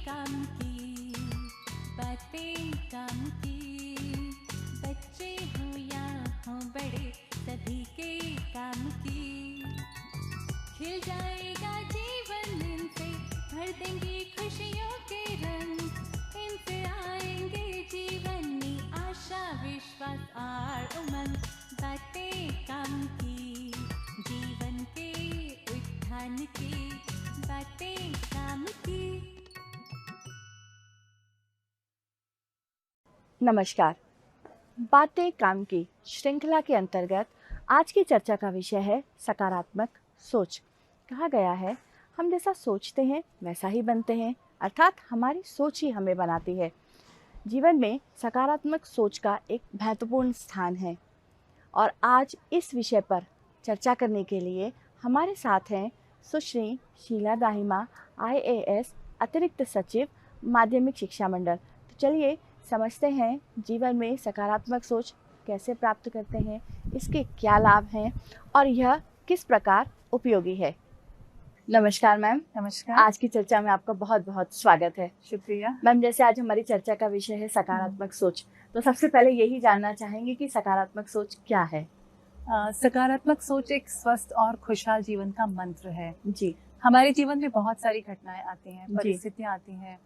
काम की, बातें काम की, बच्चे हो या हो बड़े सभी के काम की। खिल जाएगा जीवन इनसे, भर देंगे खुशियों के रंग, इनसे आएंगे जीवन में आशा विश्वास और उमंग। बातें काम की, जीवन के उत्थान की, बातें काम की। नमस्कार। बातें काम की श्रृंखला के अंतर्गत आज की चर्चा का विषय है सकारात्मक सोच। कहा गया है, हम जैसा सोचते हैं वैसा ही बनते हैं, अर्थात हमारी सोच ही हमें बनाती है। जीवन में सकारात्मक सोच का एक महत्वपूर्ण स्थान है और आज इस विषय पर चर्चा करने के लिए हमारे साथ हैं सुश्री शीला दाहिमा, IAS अतिरिक्त सचिव, माध्यमिक शिक्षा मंडल। तो चलिए समझते हैं जीवन में सकारात्मक सोच कैसे प्राप्त करते हैं, इसके क्या लाभ हैं और यह किस प्रकार उपयोगी है। नमस्कार मैम। नमस्कार। आज की चर्चा में आपका बहुत बहुत स्वागत है। शुक्रिया मैम, जैसे आज हमारी चर्चा का विषय है सकारात्मक सोच, तो सबसे पहले यही जानना चाहेंगे कि सकारात्मक सोच क्या है। सकारात्मक सोच एक स्वस्थ और खुशहाल जीवन का मंत्र है। जी। हमारे जीवन में बहुत सारी घटनाएं आती हैं, जी। परिस्थितियां आती हैं।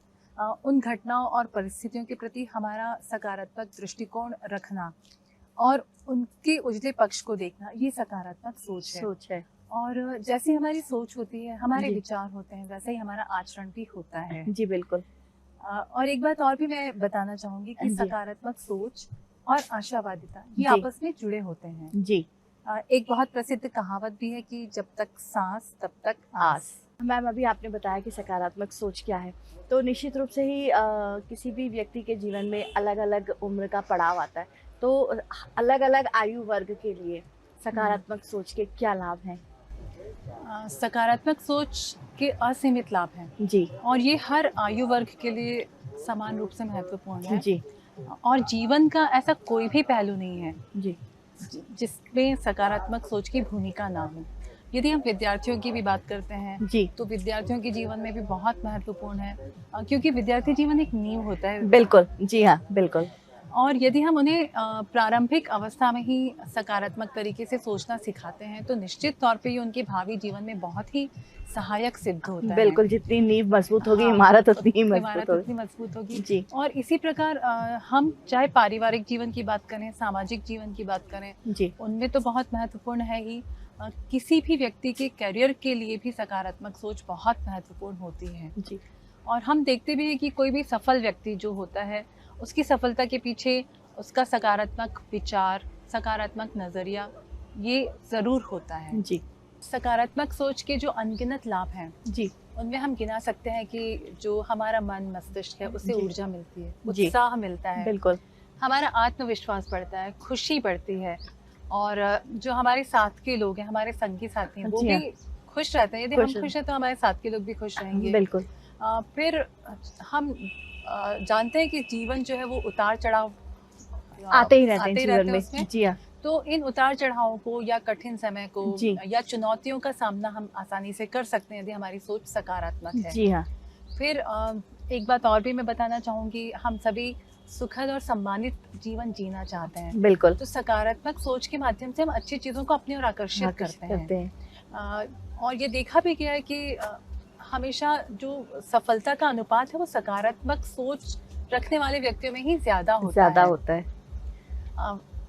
उन घटनाओं और परिस्थितियों के प्रति हमारा सकारात्मक दृष्टिकोण रखना और उनके उजले पक्ष को देखना, ये सकारात्मक सोच है। और जैसी हमारी सोच होती है, हमारे जी। विचार होते हैं, वैसे ही हमारा आचरण भी होता है। जी बिल्कुल। और एक बात और भी मैं बताना चाहूंगी कि जी। सकारात्मक सोच और आशावादिता ये जी। आपस में जुड़े होते हैं। जी। एक बहुत प्रसिद्ध कहावत भी है कि जब तक सांस तब तक आस। मैम, अभी आपने बताया कि सकारात्मक सोच क्या है, तो निश्चित रूप से ही किसी भी व्यक्ति के जीवन में अलग अलग उम्र का पड़ाव आता है, तो अलग अलग आयु वर्ग के लिए सकारात्मक सोच के क्या लाभ हैं। सकारात्मक सोच के असीमित लाभ हैं जी। और ये हर आयु वर्ग के लिए समान रूप से महत्वपूर्ण है। जी। और जीवन का ऐसा कोई भी पहलू नहीं है जी। जिसमें सकारात्मक सोच की भूमिका ना हो। यदि हम विद्यार्थियों की भी बात करते हैं जी। तो विद्यार्थियों के जीवन में भी बहुत महत्वपूर्ण है, क्योंकि विद्यार्थी जीवन एक नींव होता है। बिल्कुल। जी हाँ, बिल्कुल। और यदि हम उन्हें प्रारंभिक अवस्था में ही सकारात्मक तरीके से सोचना सिखाते हैं तो निश्चित तौर पे ये उनके भावी जीवन में बहुत ही सहायक सिद्ध होता है। बिल्कुल, जितनी नींव मजबूत होगी, इमारत उतनी ही मजबूत होगी। जी। और इसी प्रकार हम चाहे पारिवारिक जीवन की बात करें, सामाजिक जीवन की बात करें, जी। उनमें तो बहुत महत्वपूर्ण है ही। किसी भी व्यक्ति के करियर के लिए भी सकारात्मक सोच बहुत महत्वपूर्ण होती है। जी। और हम देखते भी हैं कि कोई भी सफल व्यक्ति जो होता है, उसकी सफलता के पीछे उसका सकारात्मक विचार, सकारात्मक नज़रिया ये ज़रूर होता है। जी। सकारात्मक सोच के जो अनगिनत लाभ हैं, जी, उनमें हम गिना सकते हैं कि जो हमारा मन मस्तिष्क है उससे ऊर्जा मिलती है, जी। उत्साह मिलता है, बिल्कुल। हमारा आत्मविश्वास बढ़ता है, खुशी बढ़ती है। और जो हमारे साथ के लोग हैं, हमारे संगी साथी हैं, वो जी हाँ। भी खुश रहते हैं। यदि हम खुश हैं तो हमारे साथ के लोग भी खुश रहेंगे। बिल्कुल। फिर हम जानते हैं कि जीवन जो है वो उतार चढ़ाव आते ही रहते हैं जीवन में। उसमें। जी हाँ। तो इन उतार चढ़ावों को या कठिन समय को जी। या चुनौतियों का सामना हम आसानी से कर सकते हैं यदि हमारी सोच सकारात्मक है। जी हाँ। फिर एक बात और भी मैं बताना चाहूँगी, हम सभी सुखद और सम्मानित जीवन जीना चाहते हैं। बिल्कुल। तो सकारात्मक सोच के माध्यम से हम अच्छी चीज़ों को अपनी ओर आकर्षित करते हैं। और ये देखा भी गया है कि हमेशा जो सफलता का अनुपात है वो सकारात्मक सोच रखने वाले व्यक्तियों में ही ज़्यादा होता है।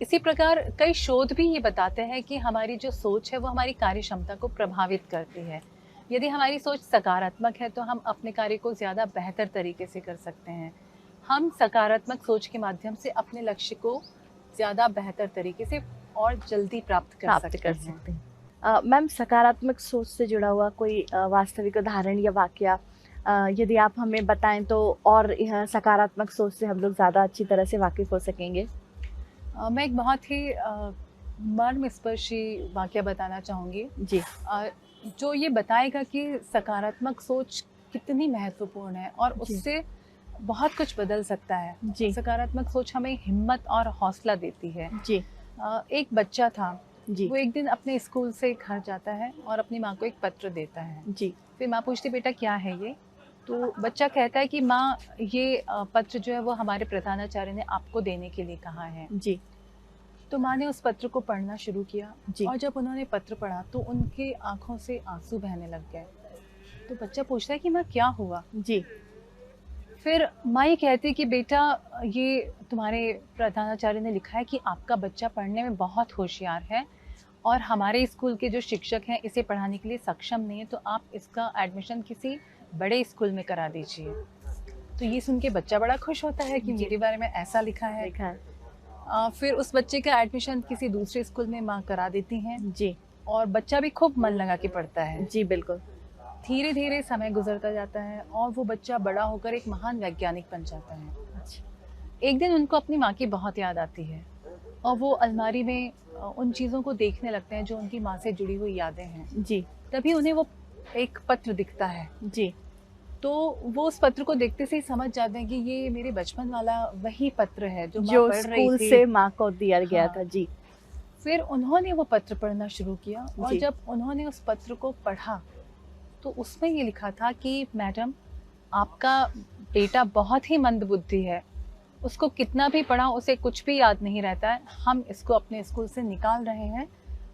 इसी प्रकार कई शोध भी ये बताते हैं कि हमारी जो सोच है वो हमारी कार्य क्षमता को प्रभावित करती है। यदि हमारी सोच सकारात्मक है तो हम अपने कार्य को ज़्यादा बेहतर तरीके से कर सकते हैं। हम सकारात्मक सोच के माध्यम से अपने लक्ष्य को ज़्यादा बेहतर तरीके से और जल्दी प्राप्त कर सकते हैं। मैम, सकारात्मक सोच से जुड़ा हुआ कोई वास्तविक उदाहरण या वाकया यदि आप हमें बताएं तो और यह सकारात्मक सोच से हम लोग ज़्यादा अच्छी तरह से वाकिफ हो सकेंगे। मैं एक बहुत ही मर्मस्पर्शी वाकया बताना चाहूँगी। जी। जो ये बताएगा कि सकारात्मक सोच कितनी महत्वपूर्ण है और उससे बहुत कुछ बदल सकता है। जी। सकारात्मक सोच हमें हिम्मत और हौसला देती है। जी। एक बच्चा था, जी। वो एक दिन अपने स्कूल से घर जाता है और अपनी माँ को एक पत्र देता है। जी। फिर माँ पूछती, बेटा क्या है ये? तो बच्चा कहता है कि माँ ये पत्र जो है वो हमारे प्रधानाचार्य ने आपको देने के लिए कहा है। जी तो माँ ने उस पत्र को पढ़ना शुरू किया जी। और जब उन्होंने पत्र पढ़ा तो उनके आंखों से आंसू बहने लग गए। तो बच्चा पूछता है कि माँ क्या हुआ। जी फिर माँ ये कहती है कि बेटा ये तुम्हारे प्रधानाचार्य ने लिखा है कि आपका बच्चा पढ़ने में बहुत होशियार है और हमारे स्कूल के जो शिक्षक हैं इसे पढ़ाने के लिए सक्षम नहीं है, तो आप इसका एडमिशन किसी बड़े स्कूल में करा दीजिए। तो ये सुन के बच्चा बड़ा खुश होता है कि मेरे बारे में ऐसा लिखा है। फिर उस बच्चे का एडमिशन किसी दूसरे स्कूल में माँ करा देती हैं जी। और बच्चा भी खूब मन लगा के पढ़ता है। जी बिल्कुल। धीरे धीरे समय गुजरता जाता है और वो बच्चा बड़ा होकर एक महान वैज्ञानिक बन जाता है। अच्छा। एक दिन उनको अपनी माँ की बहुत याद आती है और वो अलमारी में उन चीज़ों को देखने लगते हैं जो उनकी माँ से जुड़ी हुई यादें हैं। जी। तभी उन्हें वो एक पत्र दिखता है। जी। तो वो उस पत्र को देखते से ही समझ जाते हैं कि ये मेरे बचपन वाला वही पत्र है जो जो माँ पढ़ रही स्कूल थी। से माँ को दिया गया हाँ। था। जी। फिर उन्होंने वो पत्र पढ़ना शुरू किया और जी। जब उन्होंने उस पत्र को पढ़ा तो उसमें ये लिखा था कि मैडम आपका बेटा बहुत ही मंदबुद्धि है, उसको कितना भी पढ़ा उसे कुछ भी याद नहीं रहता है, हम इसको अपने स्कूल से निकाल रहे हैं,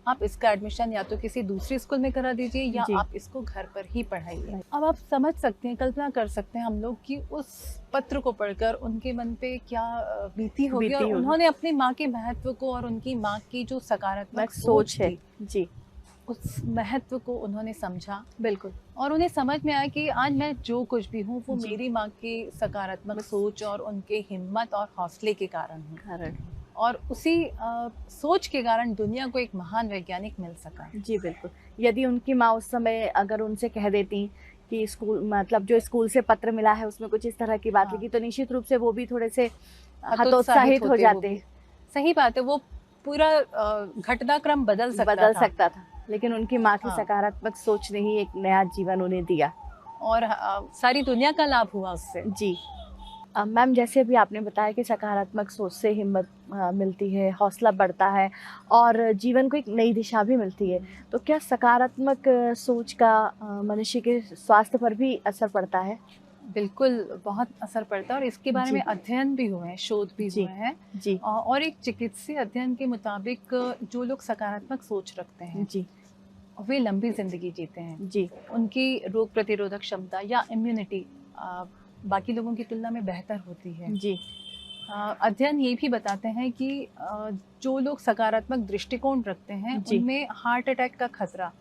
आप इसका एडमिशन या तो किसी दूसरे स्कूल में करा दीजिए या जी। आप इसको घर पर ही पढ़ाइए। अब आप समझ सकते हैं, कल्पना कर सकते हैं हम लोग कि उस पत्र को पढ़कर उनके मन पे क्या बीती होगी और उन्होंने अपनी माँ के महत्व को और उनकी माँ की जो सकारात्मक सोच है जी उस महत्व को उन्होंने समझा। बिल्कुल। और उन्हें समझ में आया कि आज मैं जो कुछ भी हूँ वो जी। मेरी माँ की सकारात्मक सोच और उनके हिम्मत और हौसले के कारण हूँ और उसी सोच के कारण दुनिया को एक महान वैज्ञानिक मिल सका। जी बिल्कुल। यदि उनकी माँ उस समय अगर उनसे कह देती कि स्कूल मतलब जो स्कूल से पत्र मिला है उसमें कुछ इस तरह की बात लिखी, तो निश्चित रूप से वो भी थोड़े से हतोत्साहित हो जाते। सही बात है, वो पूरा घटनाक्रम बदल सकता था। लेकिन उनकी माँ की सकारात्मक सोच ने ही एक नया जीवन उन्हें दिया और सारी दुनिया का लाभ हुआ उससे। जी। मैम जैसे अभी आपने बताया कि सकारात्मक सोच से हिम्मत मिलती है, हौसला बढ़ता है और जीवन को एक नई दिशा भी मिलती है, तो क्या सकारात्मक सोच का मनुष्य के स्वास्थ्य पर भी असर पड़ता है? बिल्कुल, बहुत असर पड़ता है और इसके बारे में अध्ययन भी हुए हैं, शोध भी हुए हैं जी। और एक चिकित्सीय अध्ययन के मुताबिक जो लोग सकारात्मक सोच रखते हैं जी वे लंबी जिंदगी जीते हैं। जी। उनकी रोग प्रतिरोधक क्षमता या इम्यूनिटी बाकी लोगों की तुलना में बेहतर होती है। जी। अध्ययन ये भी बताते हैं कि जो लोग सकारात्मक दृष्टिकोण रखते हैं उनमें हार्ट अटैक का खतरा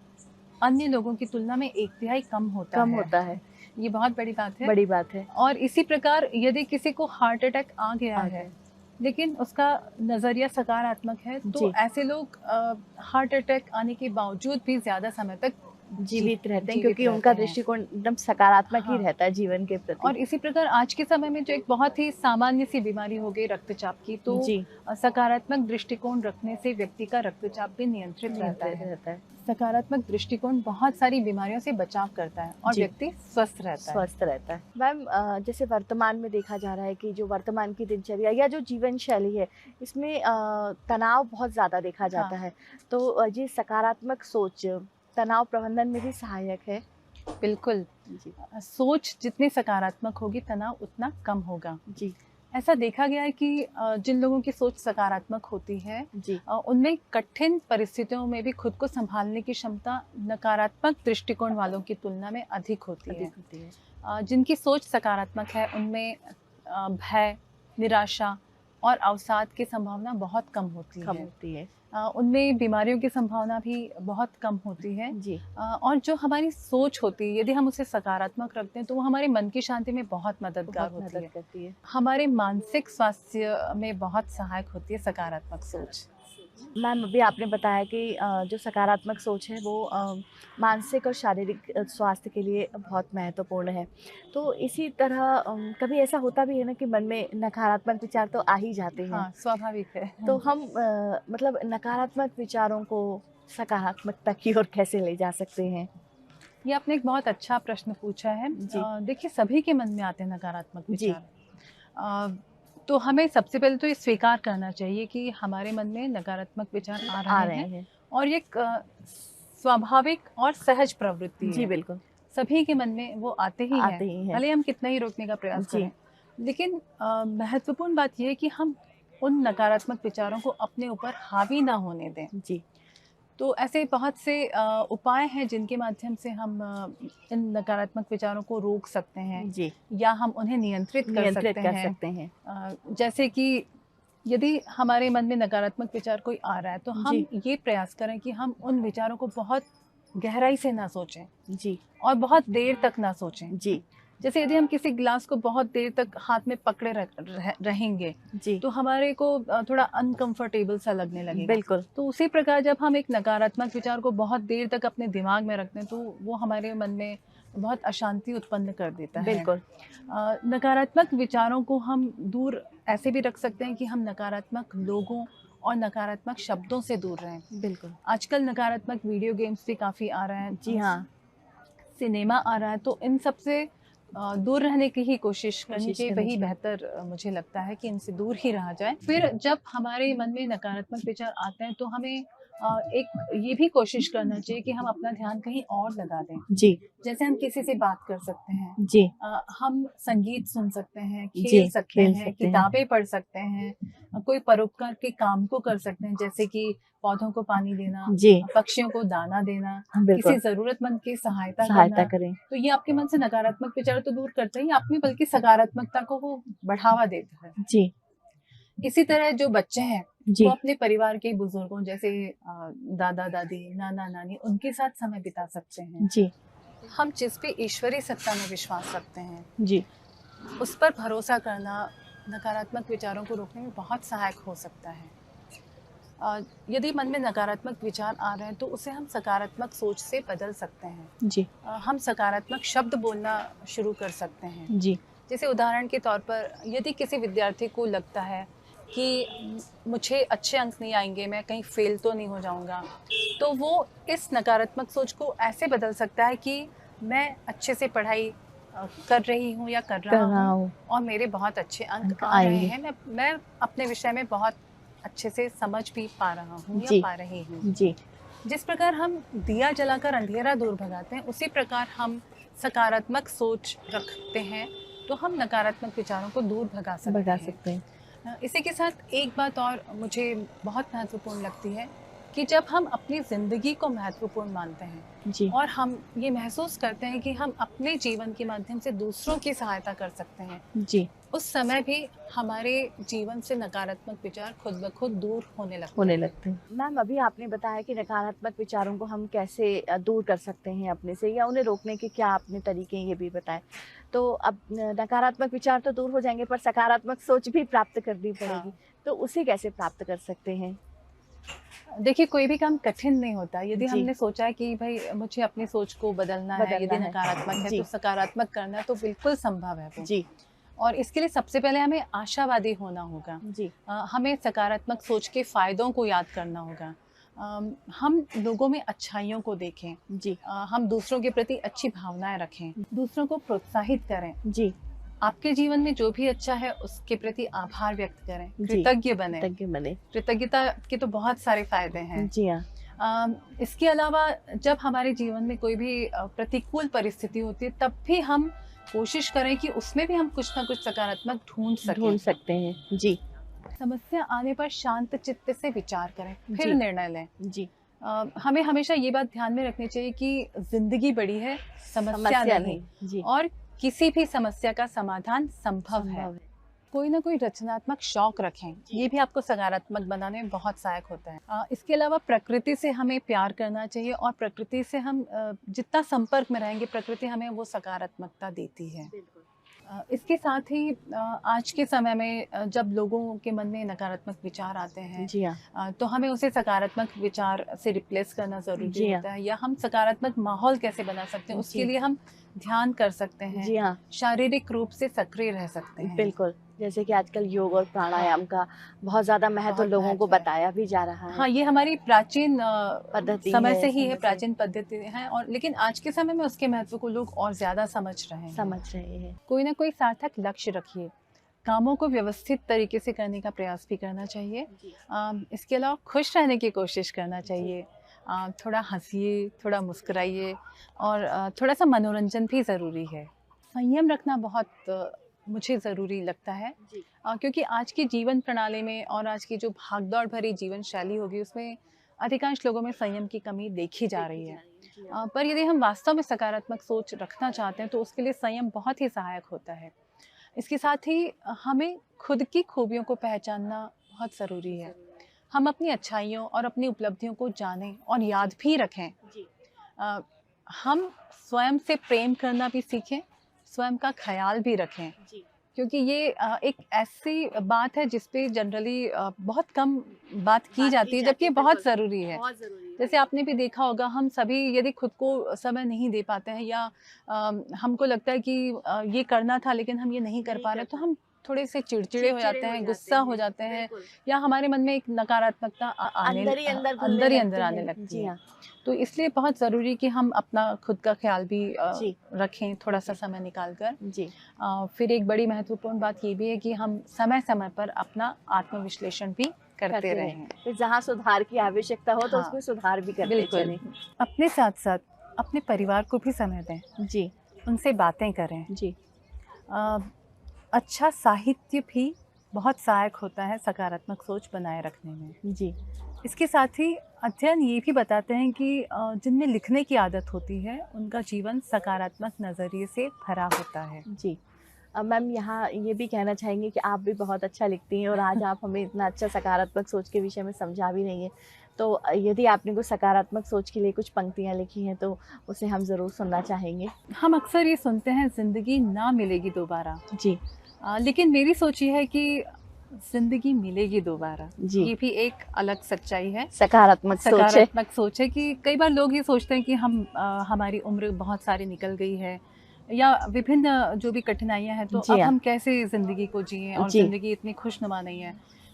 अन्य लोगों की तुलना में 1/3 कम होता है। ये बहुत बड़ी बात है। और इसी प्रकार यदि किसी को हार्ट अटैक आ गया है लेकिन उसका नजरिया सकारात्मक है तो ऐसे लोग हार्ट अटैक आने के बावजूद भी ज्यादा समय तक जीवित रहते हैं क्योंकि उनका दृष्टिकोण एकदम सकारात्मक ही रहता है जीवन के प्रति। और इसी प्रकार आज के समय में जो एक बहुत ही सामान्य सी बीमारी हो गई रक्तचाप की, तो सकारात्मक दृष्टिकोण रखने से व्यक्ति का रक्तचाप भी नियंत्रित रहता है। सकारात्मक दृष्टिकोण बहुत सारी बीमारियों से बचाव करता है और व्यक्ति स्वस्थ रहता है। मैम जैसे वर्तमान में देखा जा रहा है कि जो वर्तमान की दिनचर्या या जो जीवन शैली है इसमें तनाव बहुत ज़्यादा देखा जाता है, तो ये सकारात्मक सोच तनाव प्रबंधन में भी सहायक है? बिल्कुल जी। सोच जितनी सकारात्मक होगी तनाव उतना कम होगा जी। ऐसा देखा गया है कि जिन लोगों की सोच सकारात्मक होती है जी उनमें कठिन परिस्थितियों में भी खुद को संभालने की क्षमता नकारात्मक दृष्टिकोण वालों की तुलना में अधिक होती है। जिनकी सोच सकारात्मक है उनमें भय, निराशा और अवसाद की संभावना बहुत कम होती है। उनमें बीमारियों की संभावना भी बहुत कम होती है जी। और जो हमारी सोच होती है यदि हम उसे सकारात्मक रखते हैं तो वो हमारे मन की शांति में बहुत मददगार होती है। हमारे मानसिक स्वास्थ्य में बहुत सहायक होती है सकारात्मक सोच। मैम अभी आपने बताया कि जो सकारात्मक सोच है वो मानसिक और शारीरिक स्वास्थ्य के लिए बहुत महत्वपूर्ण है, तो इसी तरह कभी ऐसा होता भी है ना कि मन में नकारात्मक विचार तो आ ही जाते हैं। हाँ, स्वाभाविक है। तो हम मतलब नकारात्मक विचारों को सकारात्मकता की ओर कैसे ले जा सकते हैं? ये आपने एक बहुत अच्छा प्रश्न पूछा है। देखिए सभी के मन में आते हैं नकारात्मक विचार, तो हमें सबसे पहले तो ये स्वीकार करना चाहिए कि हमारे मन में नकारात्मक विचार आ रहे हैं और ये स्वाभाविक और सहज प्रवृत्ति है। जी बिल्कुल। सभी के मन में वो आते ही आते ही हैं, हैं। भले हम कितना ही रोकने का प्रयास जी। करें। लेकिन महत्वपूर्ण बात ये है कि हम उन नकारात्मक विचारों को अपने ऊपर हावी ना होने दें। जी। तो ऐसे बहुत से उपाय हैं जिनके माध्यम से हम इन नकारात्मक विचारों को रोक सकते हैं जी। या हम उन्हें नियंत्रित कर सकते हैं। जैसे कि यदि हमारे मन में नकारात्मक विचार कोई आ रहा है तो हम ये प्रयास करें कि हम उन विचारों को बहुत गहराई से ना सोचें जी। और बहुत देर तक ना सोचें। जी। जैसे यदि हम किसी गिलास को बहुत देर तक हाथ में पकड़े रहेंगे जी। तो हमारे को थोड़ा अनकंफर्टेबल सा लगने लगेगा। बिल्कुल। तो उसी प्रकार जब हम एक नकारात्मक विचार को बहुत देर तक अपने दिमाग में रखते हैं तो वो हमारे मन में बहुत अशांति उत्पन्न कर देता है। बिल्कुल। नकारात्मक विचारों को हम दूर ऐसे भी रख सकते हैं कि हम नकारात्मक लोगों और नकारात्मक शब्दों से दूर रहें। बिल्कुल। आजकल नकारात्मक वीडियो गेम्स भी काफ़ी आ रहे हैं। जी हाँ। सिनेमा आ रहा है, तो इन सब से दूर रहने की ही कोशिश करनी चाहिए। वही बेहतर मुझे लगता है कि इनसे दूर ही रहा जाए। फिर जब हमारे मन में नकारात्मक विचार आते हैं तो हमें एक ये भी कोशिश करना चाहिए कि हम अपना ध्यान कहीं और लगा दें। जी। जैसे हम किसी से बात कर सकते हैं। जी। हम संगीत सुन सकते हैं, खेल सकते हैं, किताबें पढ़ सकते हैं, कोई परोपकार के काम को कर सकते हैं, जैसे कि पौधों को पानी देना, पक्षियों को दाना देना, किसी जरूरतमंद की सहायता करें। तो ये आपके मन से नकारात्मक विचार तो दूर करता ही, आप में बल्कि सकारात्मकता को वो बढ़ावा देता है। जी। इसी तरह जो बच्चे हैं वो अपने परिवार के बुजुर्गों जैसे दादा दादी, नाना नानी, उनके साथ समय बिता सकते हैं। जी। हम जिस भी ईश्वरीय सत्ता में विश्वास रखते हैं जी, उस पर भरोसा करना नकारात्मक विचारों को रोकने में बहुत सहायक हो सकता है। यदि मन में नकारात्मक विचार आ रहे हैं तो उसे हम सकारात्मक सोच से बदल सकते हैं जी। हम सकारात्मक शब्द बोलना शुरू कर सकते हैं जी। जैसे उदाहरण के तौर पर यदि किसी विद्यार्थी को लगता है कि मुझे अच्छे अंक नहीं आएंगे, मैं कहीं फेल तो नहीं हो जाऊंगा, तो वो इस नकारात्मक सोच को ऐसे बदल सकता है कि मैं अच्छे से पढ़ाई कर रही हूँ या कर रहा हूँ और मेरे बहुत अच्छे अंक आ रहे हैं, मैं अपने विषय में बहुत अच्छे से समझ भी पा रहा हूँ या पा रही हूँ जी। जिस प्रकार हम दिया जलाकर अंधेरा दूर भगाते हैं, उसी प्रकार हम सकारात्मक सोच रखते हैं तो हम नकारात्मक विचारों को दूर भगा सकते हैं। इसी के साथ एक बात और मुझे बहुत महत्वपूर्ण लगती है कि जब हम अपनी ज़िंदगी को महत्वपूर्ण मानते हैं जी, और हम ये महसूस करते हैं कि हम अपने जीवन के माध्यम से दूसरों की सहायता कर सकते हैं जी, उस समय भी हमारे जीवन से नकारात्मक विचार खुद ब खुद दूर होने लगते हैं। मैम, अभी आपने बताया कि नकारात्मक विचारों को हम कैसे दूर कर सकते हैं अपने से, या उन्हें रोकने के क्या आपने तरीके ये भी बताए। तो अब नकारात्मक विचार तो दूर हो जाएंगे, पर सकारात्मक सोच भी प्राप्त करनी पड़ेगी। तो उसे कैसे प्राप्त कर सकते हैं? देखिए, कोई भी काम कठिन नहीं होता। यदि हमने सोचा है कि भाई मुझे अपनी सोच को बदलना है, यदि नकारात्मक है तो सकारात्मक करना है, तो बिल्कुल संभव है वो जी। और इसके लिए सबसे पहले हमें आशावादी होना होगा जी। हमें सकारात्मक सोच के फायदों को याद करना होगा। हम लोगों में अच्छाइयों को देखें जी। हम दूसरों के प्रति अच्छी भावनाएं रखें, दूसरों को प्रोत्साहित करें जी। आपके जीवन में जो भी अच्छा है उसके प्रति आभार व्यक्त करें, कृतज्ञ बने। कृतज्ञता के तो बहुत सारे फायदे हैं जी हाँ। इसके अलावा जब हमारे जीवन में कोई भी प्रतिकूल परिस्थिति होती है, तब भी हम कोशिश करें कि उसमें भी हम कुछ ना कुछ सकारात्मक ढूंढ सकते हैं जी। समस्या आने पर शांत चित्त से विचार करें, फिर निर्णय लें जी। हमें हमेशा ये बात ध्यान में रखनी चाहिए कि जिंदगी बड़ी है, समस्या नहीं जी। और किसी भी समस्या का समाधान संभव है। कोई ना कोई रचनात्मक शौक रखें, ये भी आपको सकारात्मक बनाने में बहुत सहायक होता है। इसके अलावा प्रकृति से हमें प्यार करना चाहिए, और प्रकृति से हम जितना संपर्क में रहेंगे, प्रकृति हमें वो सकारात्मकता देती है। इसके साथ ही आज के समय में जब लोगों के मन में नकारात्मक विचार आते हैं जी हाँ, तो हमें उसे सकारात्मक विचार से रिप्लेस करना जरूरी होता है। या हम सकारात्मक माहौल कैसे बना सकते हैं, उसके लिए हम ध्यान कर सकते हैं जी हाँ। शारीरिक रूप से सक्रिय रह सकते हैं। बिल्कुल, जैसे कि आजकल योग और प्राणायाम का बहुत ज्यादा महत्व लोगों को बताया भी जा रहा है। हाँ, ये हमारी प्राचीन पद्धति समय से ही है, प्राचीन पद्धति है, और लेकिन आज के समय में उसके महत्व को लोग और ज्यादा समझ रहे हैं। कोई ना कोई सार्थक लक्ष्य रखिए, कामों को व्यवस्थित तरीके से करने का प्रयास भी करना चाहिए। इसके अलावा खुश रहने की कोशिश करना चाहिए। थोड़ा हंसिए, थोड़ा मुस्कुराइए और थोड़ा सा मनोरंजन भी ज़रूरी है। संयम रखना बहुत मुझे ज़रूरी लगता है क्योंकि आज की जीवन प्रणाली में और आज की जो भागदौड़ भरी जीवन शैली होगी उसमें अधिकांश लोगों में संयम की कमी देखी जा रही है। पर यदि हम वास्तव में सकारात्मक सोच रखना चाहते हैं तो उसके लिए संयम बहुत ही सहायक होता है। इसके साथ ही हमें खुद की खूबियों को पहचानना बहुत ज़रूरी है। हम अपनी अच्छाइयों और अपनी उपलब्धियों को जानें और याद भी रखें। हम स्वयं से प्रेम करना भी सीखें, स्वयं का ख्याल भी रखें, क्योंकि ये एक ऐसी बात है जिस पे जनरली बहुत कम बात की जाती है, जबकि ये बहुत ज़रूरी है। जैसे आपने भी देखा होगा, हम सभी यदि खुद को समय नहीं दे पाते हैं या हमको लगता है कि ये करना था लेकिन हम ये नहीं कर पा रहे, तो हम थोड़े से चिड़चिड़े हो जाते हैं, गुस्सा हो जाते हैं या हमारे मन में एक नकारात्मकता अंदर ही अंदर आने लगती है। तो इसलिए बहुत ज़रूरी कि हम अपना खुद का ख्याल भी रखें थोड़ा सा समय निकाल कर। फिर एक बड़ी महत्वपूर्ण बात ये भी है कि हम समय समय पर अपना आत्मविश्लेषण भी करते रहें। फिर जहाँ सुधार की आवश्यकता हो तो उसमें सुधार भी करते चलें। अपने साथ साथ अपने परिवार को भी समय दें। जी, उनसे बातें करें। जी, अच्छा साहित्य भी बहुत सहायक होता है सकारात्मक सोच बनाए रखने में। जी। इसके साथ ही अध्ययन ये भी बताते हैं कि जिनमें लिखने की आदत होती है उनका जीवन सकारात्मक नज़रिए से भरा होता है। जी। मैम यहाँ ये भी कहना चाहेंगे कि आप भी बहुत अच्छा लिखती हैं और आज आप हमें इतना अच्छा सकारात्मक सोच के विषय में समझा भी रही हैं। तो यदि आपने कुछ सकारात्मक सोच के लिए कुछ पंक्तियाँ लिखी हैं तो उसे हम ज़रूर सुनना चाहेंगे। हम अक्सर ये सुनते हैं ज़िंदगी ना मिलेगी दोबारा। जी। लेकिन मेरी सोच ये है कि ज़िंदगी मिलेगी दोबारा। जी। ये भी एक अलग सच्चाई है, सकारात्मक सोच है कि कई बार लोग ये सोचते हैं कि हमारी उम्र बहुत सारी निकल गई है या विभिन्न जो भी कठिनाइयाँ हैं तो अब हम कैसे ज़िंदगी को जिएं और ज़िंदगी इतनी खुशनुमा नहीं है।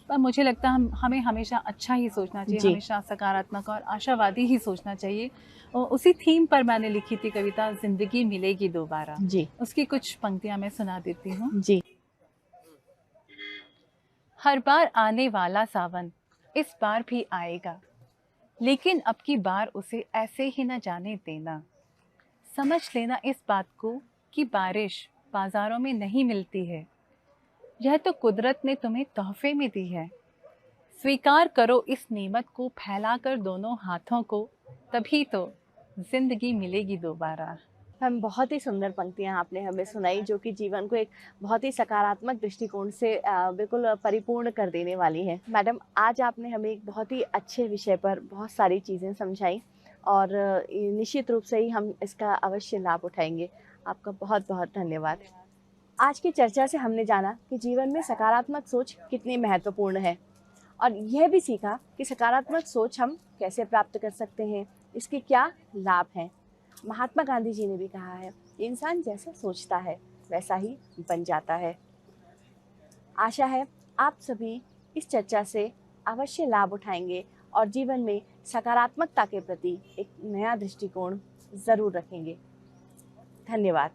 पर मुझे लगता है हमें हमेशा अच्छा ही सोचना चाहिए, हमेशा सकारात्मक और आशावादी ही सोचना चाहिए। उसी थीम पर मैंने लिखी थी कविता ज़िंदगी मिलेगी दोबारा। जी। उसकी कुछ पंक्तियाँ मैं सुना देती हूँ। जी। हर बार आने वाला सावन इस बार भी आएगा, लेकिन अब की बार उसे ऐसे ही न जाने देना। समझ लेना इस बात को कि बारिश बाजारों में नहीं मिलती है, यह तो कुदरत ने तुम्हें तोहफे में दी है। स्वीकार करो इस नेमत को फैलाकर दोनों हाथों को, तभी तो जिंदगी मिलेगी दोबारा। हम बहुत ही सुंदर पंक्तियाँ आपने हमें सुनाई जो कि जीवन को एक बहुत ही सकारात्मक दृष्टिकोण से बिल्कुल परिपूर्ण कर देने वाली है। मैडम, आज आपने हमें एक बहुत ही अच्छे विषय पर बहुत सारी चीज़ें समझाई और निश्चित रूप से ही हम इसका अवश्य लाभ उठाएंगे। आपका बहुत बहुत धन्यवाद। आज की चर्चा से हमने जाना कि जीवन में सकारात्मक सोच कितनी महत्वपूर्ण है और यह भी सीखा कि सकारात्मक सोच हम कैसे प्राप्त कर सकते हैं, इसके क्या लाभ हैं। महात्मा गांधी जी ने भी कहा है, इंसान जैसा सोचता है वैसा ही बन जाता है। आशा है आप सभी इस चर्चा से अवश्य लाभ उठाएंगे और जीवन में सकारात्मकता के प्रति एक नया दृष्टिकोण ज़रूर रखेंगे। धन्यवाद।